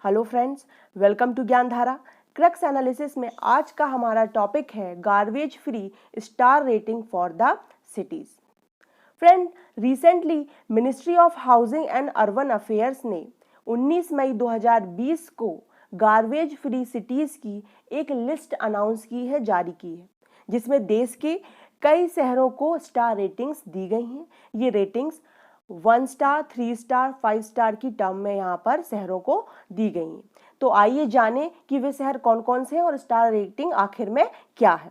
Hello friends, welcome to Gyandhara. Crux analysis में आज का हमारा टॉपिक है garbage free star rating for the cities. Friend, recently ministry of housing and urban affairs ने 19 मई 2020 को garbage free cities की एक लिस्ट अनाउंस की है, जारी की है, जिसमें देश के कई शहरों को स्टार रेटिंग्स दी गई हैं। ये रेटिंग्स 1 स्टार, 3 स्टार, 5 स्टार की टर्म में यहाँ पर शहरों को दी गई हैं। तो आइए जानें कि वे शहर कौन कौन से हैं और स्टार रेटिंग आखिर में क्या है।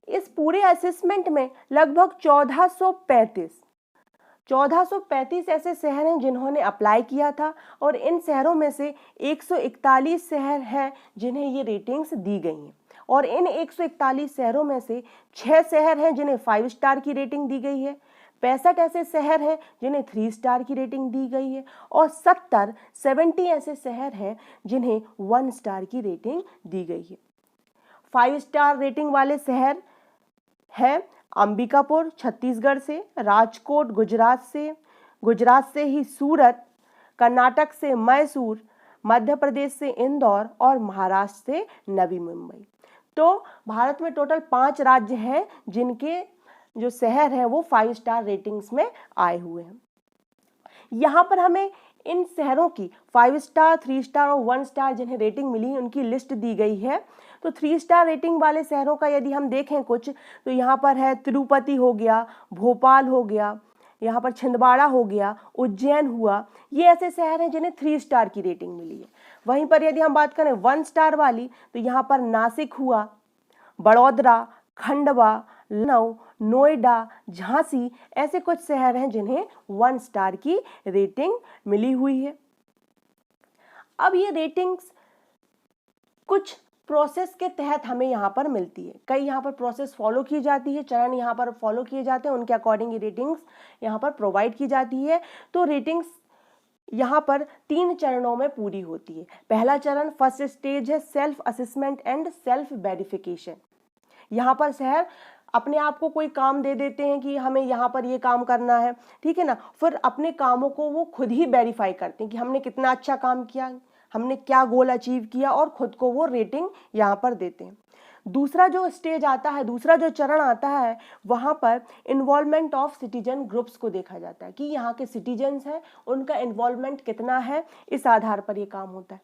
इस पूरे असेसमेंट में लगभग 1435 ऐसे शहर हैं जिन्होंने अप्लाई किया था, और इन शहरों में से 141 शहर हैं जिन्हें ये रेटिंग्स दी गई हैं। और इन 141 शहरों में से 6 शहर हैं जिन्हें 5 स्टार की रेटिंग दी गई है, 65 ऐसे शहर हैं जिन्हें 3 स्टार की रेटिंग दी गई है, और 70 ऐसे शहर हैं जिन्हें 1 स्टार की रेटिंग दी गई है। 5 स्टार रेटिंग वाले शहर हैं अंबिकापुर छत्तीसगढ़ से, राजकोट गुजरात से ही सूरत, कर्नाटक से मैसूर, मध्य प्रदेश से इंदौर और महाराष्ट्र से नवी मुंबई। तो भारत में टोटल 5 राज्य हैं जिनके जो शहर हैं वो 5 स्टार रेटिंग्स में आए हुए हैं। यहाँ पर हमें इन शहरों की 5 स्टार, 3 स्टार और 1 स्टार जिन्हें रेटिंग मिली उनकी लिस्ट दी गई है। तो 3 स्टार रेटिंग वाले शहरों का यदि हम देखें कुछ, तो यहाँ पर है तिरुपति हो गया, भोपाल हो गया, यहाँ पर छिंदवाड़ा हो गया, उज्जैन हुआ। ये ऐसे शहर हैं जिन्हें 3 स्टार की रेटिंग मिली है। वहीं पर यदि हम बात करें 1 स्टार वाली, तो यहाँ पर नासिक हुआ, बड़ौदा, खंडवा, लखनऊ, नोएडा, झांसी, ऐसे कुछ शहर हैं जिन्हें 1 स्टार की रेटिंग मिली हुई है। अब ये रेटिंग्स कुछ प्रोसेस के तहत हमें यहाँ पर मिलती है। कई यहाँ पर प्रोसेस फॉलो की जाती है, चरण यहाँ पर फॉलो किए जाते हैं, उनके अकॉर्डिंग ये रेटिंग्स यहाँ पर प्रोवाइड की जाती है। तो रेटिंग्स यहाँ पर 3 चरणों में पूरी होती है। पहला चरण, फर्स्ट स्टेज है self assessment and self verification. यहाँ पर शहर अपने आप को कोई काम दे देते हैं कि हमें यहाँ पर ये काम करना है, ठीक है ना। फिर अपने कामों को वो खुद ही वेरीफाई करते हैं कि हमने कितना अच्छा काम किया, हमने क्या गोल अचीव किया, और खुद को वो रेटिंग यहाँ पर देते हैं। दूसरा जो स्टेज आता है, दूसरा जो चरण आता है, वहाँ पर इन्वॉल्वमेंट ऑफ सिटीजन ग्रुप्स को देखा जाता है कि यहाँ के सिटीजन्स हैं उनका इन्वॉल्वमेंट कितना है, इस आधार पर ये काम होता है।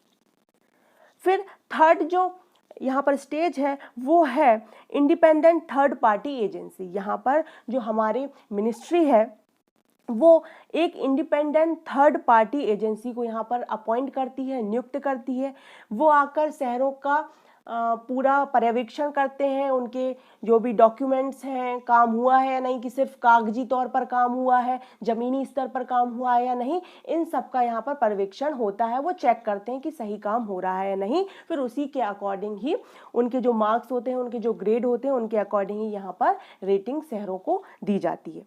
फिर थर्ड जो यहाँ पर स्टेज है वो है इंडिपेंडेंट थर्ड पार्टी एजेंसी। यहाँ पर जो हमारे मिनिस्ट्री है वो एक इंडिपेंडेंट थर्ड पार्टी एजेंसी को यहाँ पर अपॉइंट करती है, नियुक्त करती है। वो आकर शहरों का पूरा पर्यवेक्षण करते हैं, उनके जो भी डॉक्यूमेंट्स हैं, काम हुआ है या नहीं, कि सिर्फ कागजी तौर पर काम हुआ है, ज़मीनी स्तर पर काम हुआ है या नहीं, इन सब का यहाँ पर पर्यवेक्षण होता है। वो चेक करते हैं कि सही काम हो रहा है या नहीं, फिर उसी के अकॉर्डिंग ही उनके जो मार्क्स होते हैं, उनके जो ग्रेड होते हैं, उनके अकॉर्डिंग ही यहाँ पर रेटिंग शहरों को दी जाती है।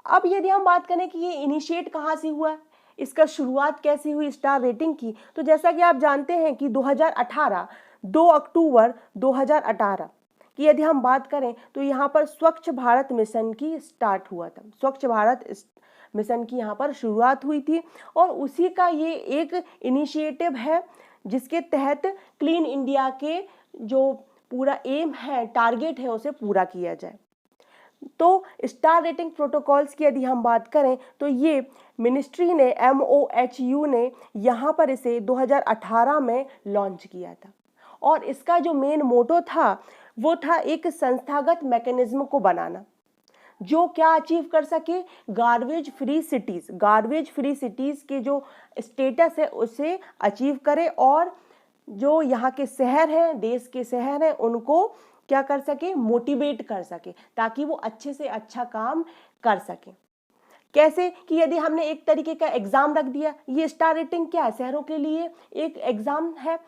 अब यदि हम बात करें कि ये इनिशिएट कहाँ से हुआ, इसका शुरुआत कैसे हुई स्टार रेटिंग की, तो जैसा कि आप जानते हैं कि 2018 2 अक्टूबर 2018 की यदि हम बात करें तो यहाँ पर स्वच्छ भारत मिशन की स्टार्ट हुआ था। स्वच्छ भारत मिशन की यहाँ पर शुरुआत हुई थी, और उसी का ये एक इनिशिएटिव है जिसके तहत क्लीन इंडिया के जो पूरा एम है, टारगेट है, उसे पूरा किया जाए। तो स्टार रेटिंग प्रोटोकॉल्स की यदि हम बात करें तो ये मिनिस्ट्री ने, MOHU ने यहाँ पर इसे 2018 में लॉन्च किया था, और इसका जो मेन मोटो था वो था एक संस्थागत मैकेनिज्म को बनाना जो क्या अचीव कर सके, गार्बेज फ्री सिटीज के जो स्टेटस है उसे अचीव करे, और जो यहाँ के शहर हैं, देश के शहर हैं, उनको क्या कर सके, मोटिवेट कर सके, ताकि वो अच्छे से अच्छा काम कर सके। कैसे कि यदि हमने एक तरीके का एग्जाम रख दिया, ये स्टार रेटिंग क्या है, शहरों के लिए एक एग्जाम है,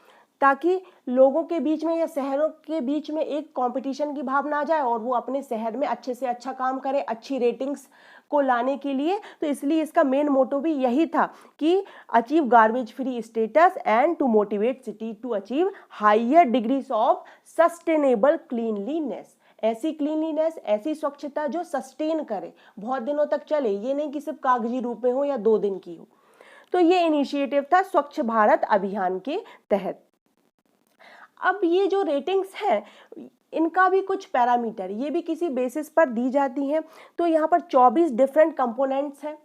ताकि लोगों के बीच में या शहरों के बीच में एक कंपटीशन की भावना आ जाए और वो अपने शहर में अच्छे से अच्छा काम करें, अच्छी रेटिंग्स को लाने के लिए। तो इसलिए इसका मेन मोटो भी यही था कि achieve garbage free status and to motivate city to achieve higher degrees of sustainable cleanliness. ऐसी क्लीनलीनेस, ऐसी स्वच्छता जो सस्टेन करे, बहुत दिनों तक चले, ये नहीं कि सिर्फ कागजी रूप में हो या 2 दिन की हो। तो ये इनिशिएटिव था स्वच्छ भारत अभियान के तहत। अब ये जो रेटिंग्स हैं इनका भी कुछ पैरामीटर, ये भी किसी बेसिस पर दी जाती हैं। तो यहाँ पर 24 डिफरेंट कंपोनेंट्स हैं,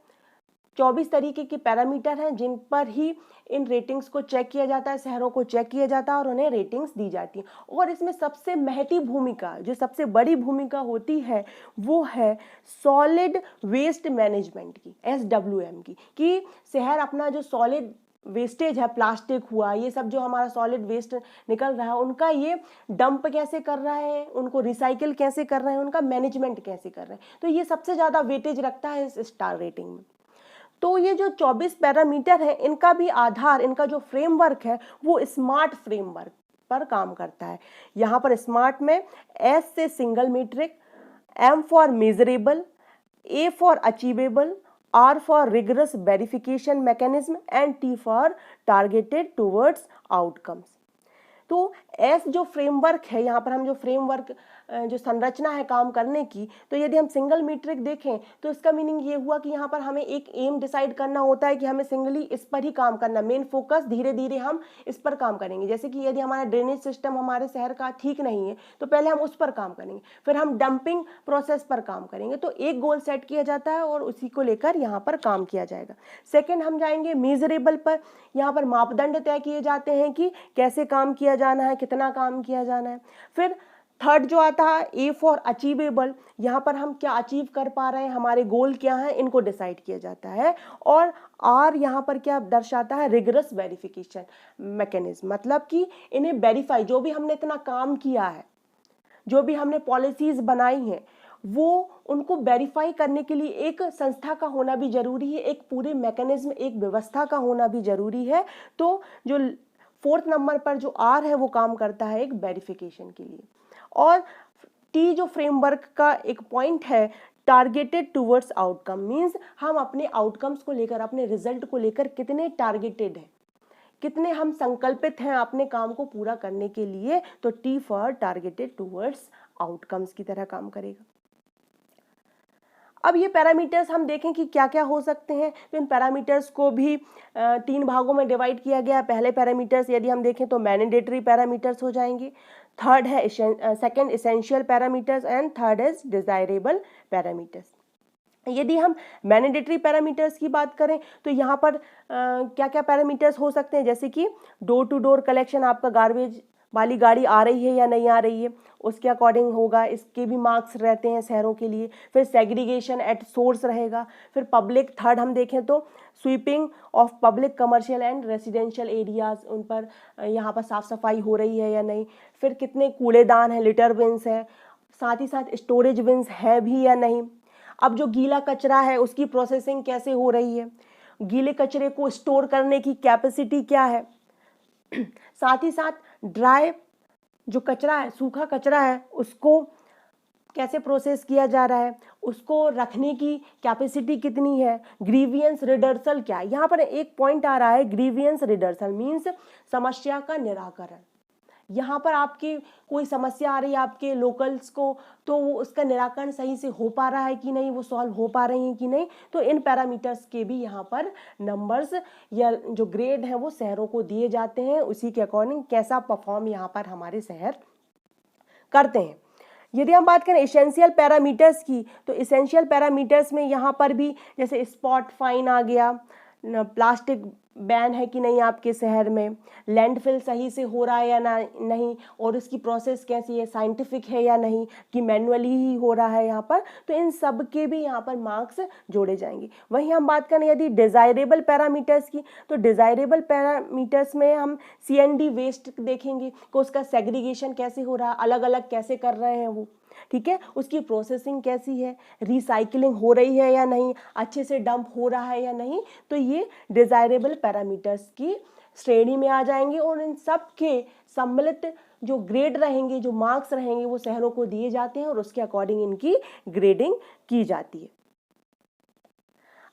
24 तरीके के पैरामीटर हैं जिन पर ही इन रेटिंग्स को चेक किया जाता है, शहरों को चेक किया जाता है और उन्हें रेटिंग्स दी जाती हैं। और इसमें सबसे महती भूमिका, जो सबसे बड़ी भूमिका होती है, वो है सॉलिड वेस्ट मैनेजमेंट की, SWM की, कि शहर अपना जो सॉलिड वेस्टेज है, प्लास्टिक हुआ, ये सब जो हमारा सॉलिड वेस्ट निकल रहा है, उनका ये डंप कैसे कर रहा है, उनको रिसाइकिल कैसे कर रहे हैं, उनका मैनेजमेंट कैसे कर रहे हैं। तो ये सबसे ज़्यादा वेटेज रखता है इस स्टार रेटिंग में। तो ये जो 24 पैरामीटर है, इनका भी आधार, इनका जो फ्रेमवर्क है वो स्मार्ट फ्रेमवर्क पर काम करता है। यहाँ पर स्मार्ट में S से single metric, M for measurable, A for achievable, R for rigorous verification mechanism and T for targeted towards outcomes. तो S जो फ्रेमवर्क है, यहाँ पर हम जो फ्रेमवर्क जो संरचना है काम करने की, तो यदि हम सिंगल मीट्रिक देखें तो इसका मीनिंग ये हुआ कि यहाँ पर हमें एक एम डिसाइड करना होता है कि हमें सिंगली इस पर ही काम करना, मेन फोकस धीरे धीरे हम इस पर काम करेंगे। जैसे कि यदि हमारा ड्रेनेज सिस्टम हमारे शहर का ठीक नहीं है तो पहले हम उस पर काम करेंगे, फिर हम डंपिंग प्रोसेस पर काम करेंगे। तो एक गोल सेट किया जाता है और उसी को लेकर यहाँ पर काम किया जाएगा। सेकेंड हम जाएंगे मेजरेबल पर, यहाँ पर मापदंड तय किए जाते हैं कि कैसे काम किया जाना है, कितना काम किया जाना है। फिर थर्ड जो आता है A फॉर अचीवेबल, यहाँ पर हम क्या अचीव कर पा रहे हैं, हमारे गोल क्या हैं, इनको डिसाइड किया जाता है। और R यहाँ पर क्या दर्शाता है, रिगरस वेरिफिकेशन मैकेनिज्म, मतलब कि इन्हें वेरीफाई, जो भी हमने इतना काम किया है, जो भी हमने पॉलिसीज बनाई हैं, वो उनको वेरीफाई करने के लिए एक संस्था का होना भी जरूरी है, एक पूरे मैकेनिज्म, एक व्यवस्था का होना भी जरूरी है। तो जो फोर्थ नंबर पर जो R है वो काम करता है एक वेरिफिकेशन के लिए। और T जो फ्रेमवर्क का एक पॉइंट है, टारगेटेड टूवर्ड्स आउटकम, मीन्स हम अपने आउटकम्स को लेकर, अपने रिजल्ट को लेकर कितने टारगेटेड हैं, कितने हम संकल्पित हैं अपने काम को पूरा करने के लिए। तो T for targeted towards outcomes की तरह काम करेगा। अब ये पैरामीटर्स हम देखें कि क्या क्या हो सकते हैं। तो इन पैरामीटर्स को भी 3 भागों में डिवाइड किया गया है। पहले पैरामीटर्स यदि हम देखें तो मैंडेटरी पैरामीटर्स हो जाएंगे, थर्ड है second essential parameters and third is desirable parameters. यदि हम मैंडेटरी पैरामीटर्स की बात करें तो यहाँ पर क्या क्या पैरामीटर्स हो सकते हैं, जैसे कि डोर टू डोर कलेक्शन, आपका गार्बेज वाली गाड़ी आ रही है या नहीं आ रही है, उसके अकॉर्डिंग होगा, इसके भी मार्क्स रहते हैं शहरों के लिए। फिर सेग्रीगेशन एट सोर्स रहेगा। फिर पब्लिक, थर्ड हम देखें तो sweeping of public commercial and residential areas, उन पर यहाँ पर साफ सफाई हो रही है या नहीं। फिर कितने कूड़ेदान हैं, लिटर बिन्स हैं, साथ ही साथ स्टोरेज बिन्स है भी या नहीं। अब जो गीला कचरा है उसकी प्रोसेसिंग कैसे हो रही है, गीले कचरे को स्टोर करने की कैपेसिटी क्या है। साथ ही साथ ड्राई जो कचरा है, सूखा कचरा है, उसको कैसे प्रोसेस किया जा रहा है, उसको रखने की कैपेसिटी कितनी है। ग्रीवियंस रिडर्सल क्या है, यहाँ पर एक पॉइंट आ रहा है, ग्रीवियंस रिडर्सल मीन्स समस्या का निराकरण। यहाँ पर आपकी कोई समस्या आ रही है आपके लोकल्स को, तो वो उसका निराकरण सही से हो पा रहा है कि नहीं, वो सॉल्व हो पा रही हैं कि नहीं। तो इन पैरामीटर्स के भी यहाँ पर नंबर्स या जो ग्रेड हैं वो शहरों को दिए जाते हैं, उसी के अकॉर्डिंग कैसा परफॉर्म यहाँ पर हमारे शहर करते हैं। यदि हम बात करें एसेंशियल पैरामीटर्स की, तो एसेंशियल पैरामीटर्स में यहाँ पर भी जैसे स्पॉट फाइन आ गया, प्लास्टिक बैन है कि नहीं आपके शहर में, लैंडफिल सही से हो रहा है या नहीं, और इसकी प्रोसेस कैसी है, साइंटिफिक है या नहीं, कि मैनुअली ही हो रहा है यहाँ पर। तो इन सब के भी यहाँ पर मार्क्स जोड़े जाएंगे। वहीं हम बात करें यदि डिजायरेबल पैरामीटर्स की, तो डिजायरेबल पैरामीटर्स में हम CND वेस्ट देखेंगे कि उसका सेग्रीगेशन कैसे हो रहा है, अलग अलग कैसे कर रहे हैं वो, ठीक है, उसकी प्रोसेसिंग कैसी है, रिसाइकलिंग हो रही है या नहीं, अच्छे से डंप हो रहा है या नहीं। तो ये डिजायरेबल पैरामीटर्स की श्रेणी में आ जाएंगे और इन सब के सम्मिलित जो ग्रेड रहेंगे, जो मार्क्स रहेंगे, वो शहरों को दिए जाते हैं और उसके अकॉर्डिंग इनकी ग्रेडिंग की जाती है।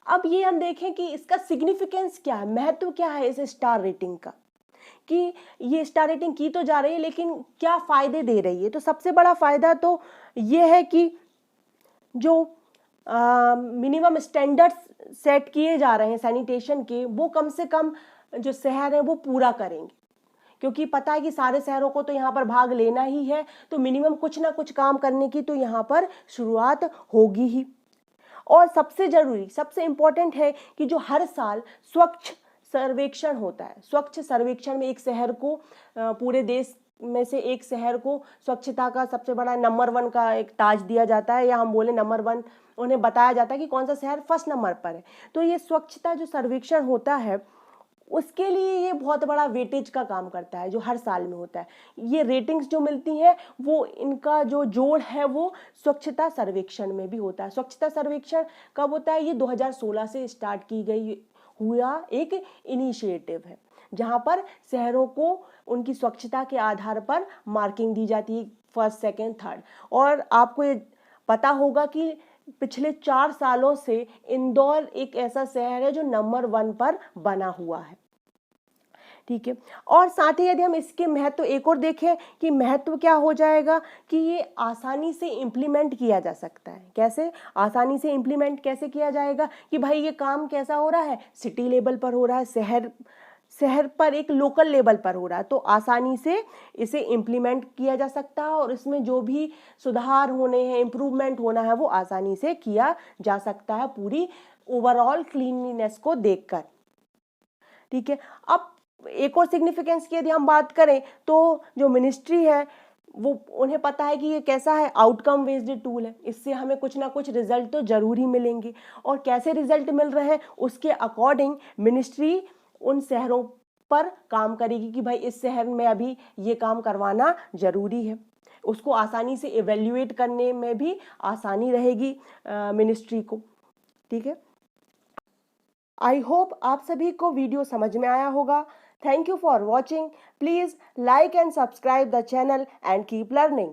अब ये हम देखें कि इसका सिग्निफिकेंस क्या है, महत्व क्या है इस स्टार रेटिंग का, कि ये स्टार रेटिंग की तो जा रही है लेकिन क्या फायदे दे रही है। तो सबसे बड़ा फायदा तो ये है कि जो मिनिमम स्टैंडर्ड्स सेट किए जा रहे हैं सैनिटेशन के, वो कम से कम जो शहर हैं वो पूरा करेंगे, क्योंकि पता है कि सारे शहरों को तो यहाँ पर भाग लेना ही है, तो मिनिमम कुछ ना कुछ काम करने की तो यहाँ पर शुरुआत होगी ही। और सबसे जरूरी, सबसे इम्पोर्टेंट है कि जो हर साल स्वच्छ सर्वेक्षण होता है, स्वच्छ सर्वेक्षण में एक शहर को पूरे देश में से एक शहर को स्वच्छता का सबसे बड़ा नंबर 1 का एक ताज दिया जाता है, या हम बोले नंबर 1, उन्हें बताया जाता है कि कौन सा शहर फर्स्ट नंबर पर है। तो ये स्वच्छता जो सर्वेक्षण होता है उसके लिए ये बहुत बड़ा वेटेज का काम करता है, जो हर साल में होता है। ये रेटिंग्स जो मिलती हैं वो इनका जो जोड़ है वो स्वच्छता सर्वेक्षण में भी होता है। स्वच्छता सर्वेक्षण कब होता है? ये 2016 से स्टार्ट की गई हुआ एक इनिशिएटिव है, जहाँ पर शहरों को उनकी स्वच्छता के आधार पर मार्किंग दी जाती है, फर्स्ट, सेकेंड, थर्ड। और आपको ये पता होगा कि पिछले 4 सालों से इंदौर एक ऐसा शहर है जो नंबर 1 पर बना हुआ है। ठीक है, और साथ ही यदि हम इसके महत्व एक और देखें कि महत्व क्या हो जाएगा कि ये आसानी से इम्प्लीमेंट किया जा सकता है। कैसे आसानी से इम्प्लीमेंट कैसे किया जाएगा कि भाई ये काम कैसा हो रहा है, सिटी लेवल पर हो रहा है, शहर पर एक लोकल लेवल पर हो रहा है, तो आसानी से इसे इम्प्लीमेंट किया जा सकता है और इसमें जो भी सुधार होने हैं, इम्प्रूवमेंट होना है, वो आसानी से किया जा सकता है पूरी ओवरऑल क्लीनलीनेस को देखकर। ठीक है, अब एक और सिग्निफिकेंस की यदि हम बात करें तो जो मिनिस्ट्री है वो, उन्हें पता है कि ये कैसा है, आउटकम बेस्ड टूल है, इससे हमें कुछ ना कुछ रिजल्ट तो जरूर ही मिलेंगे। और कैसे रिजल्ट मिल रहे हैं उसके अकॉर्डिंग मिनिस्ट्री उन शहरों पर काम करेगी कि भाई इस शहर में अभी ये काम करवाना जरूरी है, उसको आसानी से इवेल्युएट करने में भी आसानी रहेगी मिनिस्ट्री को। ठीक है, आई होप आप सभी को वीडियो समझ में आया होगा। Thank you for watching. Please like and subscribe the channel and keep learning.